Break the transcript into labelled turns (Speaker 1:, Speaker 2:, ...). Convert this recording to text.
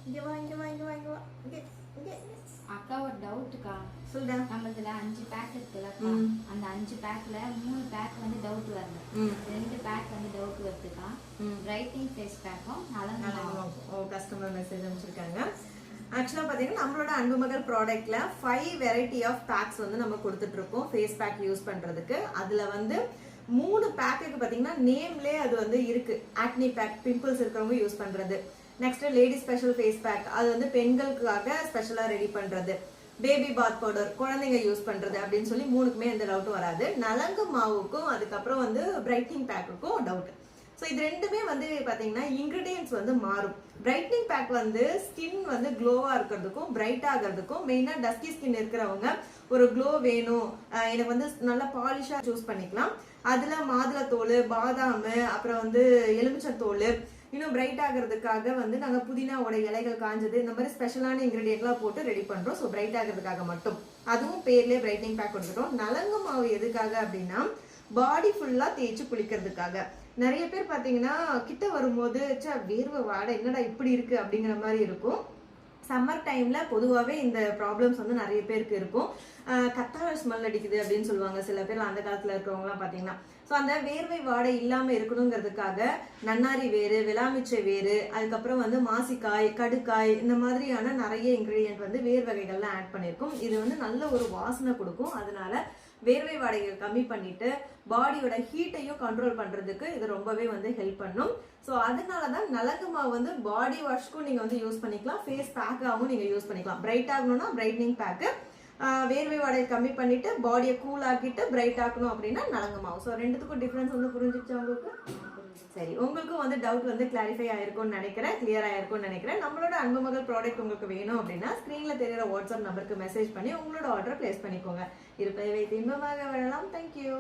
Speaker 1: இங்க வா இங்க வா இங்க வா இங்க வா இங்க இங்க
Speaker 2: அக்கா ஒரு டவுட்க்கா.
Speaker 1: சொல்லுடா.
Speaker 2: நம்மதுல 5 பேக் இருக்குல்லக்கா, அந்த 5 பேக்ல 3 பேக் வந்து டவுட் வரல, 2 பேக் வந்து டவுட் வருதுக்கா. பிரைட்னிங் ஃபேஸ் பேக்கும் நலங்கு
Speaker 1: கஸ்டமர் மெசேஜ் அனுப்பிச்சிருக்காங்க. ஆக்சுவலா பாத்தீங்கன்னா நம்மளோட அன்புமகள் ப்ராடக்ட்ல 5 வெரைட்டி ஆஃப் பேக்ஸ் வந்து நம்ம கொடுத்துட்டு இருக்கோம் ஃபேஸ் பேக் யூஸ் பண்றதுக்கு. அதுல வந்து 3 பேக்குக்கு பாத்தீங்கன்னா நேம்லயே அது வந்து இருக்கு. ஆக்னி பேக், பிம்பிள்ஸ் இருக்கிறவங்க யூஸ் பண்றது. Next lady special face pack, அது வந்து பெண்களுக்காக ஸ்பெஷலா ரெடி பண்றது. பேபி பாத் பவுடர், குழந்தைங்க யூஸ் பண்றது அப்படின்னு சொல்லி 3க்குமே எந்த டவுட்டும் வராது. நலங்கு மாவுக்கும் அதுக்கப்புறம் வந்து பிரைட்னிங் பேக்குக்கும் டவுட். ஸோ இது ரெண்டுமே வந்து பாத்தீங்கன்னா இன்கிரீடியன்ஸ் வந்து மாறும். பிரைட்னிங் பேக் வந்து ஸ்கின் வந்து க்ளோவா இருக்கிறதுக்கும் பிரைட் ஆகிறதுக்கும், மெயினா டஸ்கி ஸ்கின் இருக்கிறவங்க ஒரு க்ளோ வேணும், எனக்கு வந்து நல்லா பாலிஷா சூஸ் பண்ணிக்கலாம். அதுல மாதுளத்தோல், பாதாம், அப்புறம் வந்து எலுமிச்சத்தோல், இன்னும் பிரைட் ஆகிறதுக்காக வந்து நாங்க புதினாவோட இலைகள் காஞ்சது, இந்த மாதிரி ஸ்பெஷலான இன்கிரீடியன்ட்லாம் போட்டு ரெடி பண்றோம். ஸோ பிரைட் ஆகிறதுக்காக மட்டும், அதுவும் பேர்லயே பிரைட்னிங் பேக் கொடுத்துட்டோம். நலங்கு மாவு எதுக்காக அப்படின்னா பாடி ஃபுல்லா தேய்ச்சி குளிக்கிறதுக்காக. நிறைய பேர் பாத்தீங்கன்னா கிட்ட வரும்போது வேர்வை வாடை என்னடா இப்படி இருக்கு அப்படிங்கிற மாதிரி இருக்கும். சம்மர் டைம்ல பொதுவாகவே இந்த ப்ராப்ளம்ஸ் வந்து நிறைய பேருக்கு இருக்கும். கத்தாழை ஸ்மெல் அடிக்குது அப்படின்னு சொல்லுவாங்க சில பேர், அந்த காலத்துல இருக்கிறவங்கலாம் பாத்தீங்கன்னா. ஸோ அந்த வேர்வை வாடை இல்லாம இருக்கணுங்கிறதுக்காக நன்னாரி வேறு, விளாமிச்சை வேறு, அதுக்கப்புறம் வந்து மாசிக்காய், கடுக்காய், இந்த மாதிரியான நிறைய இன்கிரீடியன்ட் வந்து வேர் வகைகள்லாம் ஆட் பண்ணியிருக்கோம். இது வந்து நல்ல ஒரு வாசனை கொடுக்கும். அதனால வேர்வை வாடைகள் கம்மி பண்ணிட்டு பாடியோட ஹீட்டையும் கண்ட்ரோல் பண்றதுக்கு இது ரொம்பவே வந்து ஹெல்ப் பண்ணும். ஸோ அதனாலதான் நலங்கு மாவு வந்து பாடி வாஷ்க்கும் நீங்க வந்து யூஸ் பண்ணிக்கலாம், ஃபேஸ் பேக்காகவும் நீங்க யூஸ் பண்ணிக்கலாம். பிரைட் ஆகணும்னா பிரைட்னிங் பேக்கு, வேர்வை வாடையை கம்மி பண்ணிட்டு பாடியை கூல் ஆக்கிட்டு பிரைட் ஆகணும் அப்படின்னா நலங்கு மாவு. ஸோ ரெண்டுத்துக்கும் டிஃபரன்ஸ் வந்து புரிஞ்சிச்சு உங்களுக்கு? சரி, உங்களுக்கும் வந்து டவுட் வந்து கிளாரிஃபை ஆயிருக்கும்னு நினைக்கிறேன், கிளியர் ஆயிருக்கும்னு நினைக்கிறேன். நம்மளோட அன்புமகள் ப்ராடக்ட் உங்களுக்கு வேணும் அப்படின்னா ஸ்கிரீன்ல தெரியுற வாட்ஸ்அப் நம்பருக்கு மெசேஜ் பண்ணி உங்களோட ஆர்டர் பிளேஸ் பண்ணிக்கோங்க. இருப்பதை வைத்து இன்பமாக வாழலாம். தேங்க்யூ.